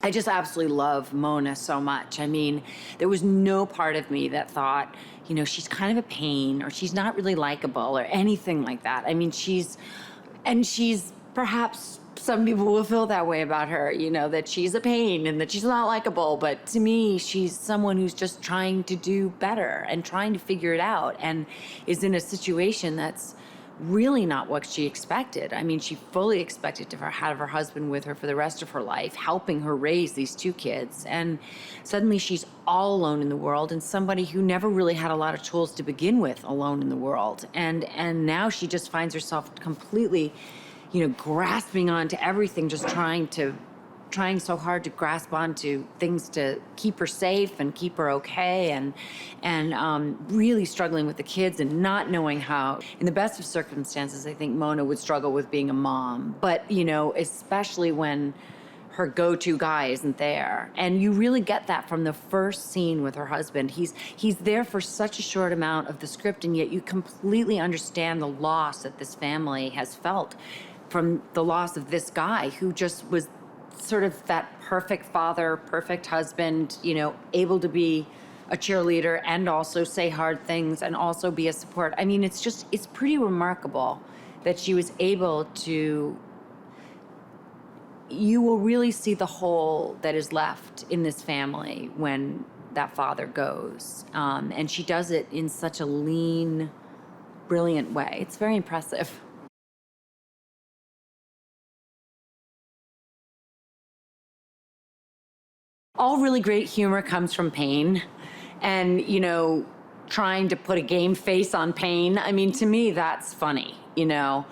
I just absolutely love Mona so much. I mean, there was no part of me that thought, she's kind of a pain or she's not really likable or anything like that. I mean, she's perhaps some people will feel that way about her, that she's a pain and that she's not likable. But to me, she's someone who's just trying to do better and trying to figure it out and is in a situation that's really not what she expected. I mean, she fully expected to have her husband with her for the rest of her life, helping her raise these 2 kids. And suddenly she's all alone in the world, and somebody who never really had a lot of tools to begin with alone in the world. And now she just finds herself completely, grasping onto everything, just trying so hard to grasp onto things to keep her safe and keep her okay, and really struggling with the kids and not knowing how. In the best of circumstances, I think Mona would struggle with being a mom, but especially when her go-to guy isn't there. And you really get that from the first scene with her husband. He's there for such a short amount of the script, and yet you completely understand the loss that this family has felt from the loss of this guy who just was sort of that perfect father, perfect husband, able to be a cheerleader and also say hard things and also be a support. I mean, it's pretty remarkable that she was able to. You will really see the hole that is left in this family when that father goes. And she does it in such a lean, brilliant way. It's very impressive. All really great humor comes from pain and, trying to put a game face on pain. I mean, to me, that's funny, to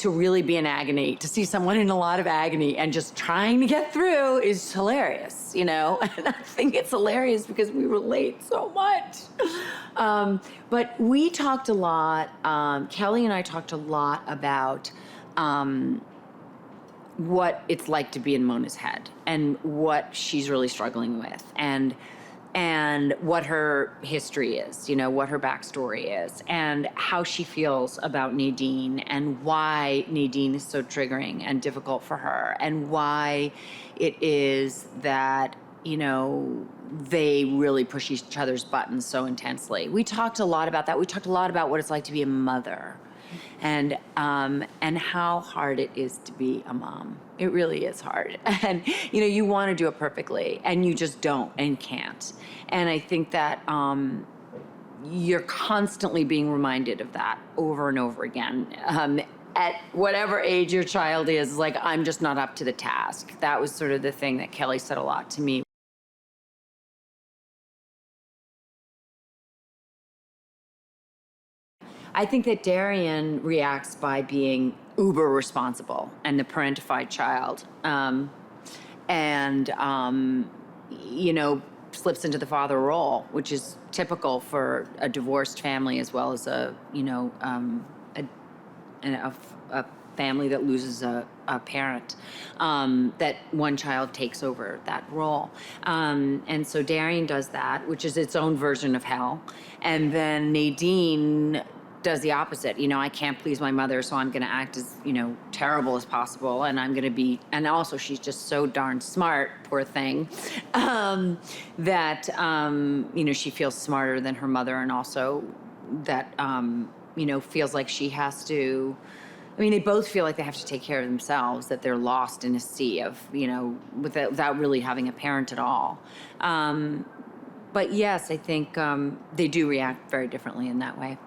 really be in agony, to see someone in a lot of agony and just trying to get through is hilarious, and I think it's hilarious because we relate so much. But we talked a lot, Kelly and I talked a lot about, what it's like to be in Mona's head and what she's really struggling with and what her history is, what her backstory is and how she feels about Nadine and why Nadine is so triggering and difficult for her and why it is that, they really push each other's buttons so intensely. We talked a lot about that. We talked a lot about what it's like to be a mother. And how hard it is to be a mom. It really is hard. And, you want to do it perfectly, and you just don't and can't. And I think that you're constantly being reminded of that over and over again. At whatever age your child is, like, I'm just not up to the task. That was sort of the thing that Kelly said a lot to me. I think that Darian reacts by being uber responsible and the parentified child, and slips into the father role, which is typical for a divorced family as well as a family that loses a parent, that one child takes over that role. And so Darian does that, which is its own version of hell. And then Nadine does the opposite. I can't please my mother, so I'm going to act as, terrible as possible. And I'm going to be, and also she's just so darn smart, poor thing, that, she feels smarter than her mother, and also that, feels like she has to, they both feel like they have to take care of themselves, that they're lost in a sea of, without really having a parent at all. But yes, I think they do react very differently in that way.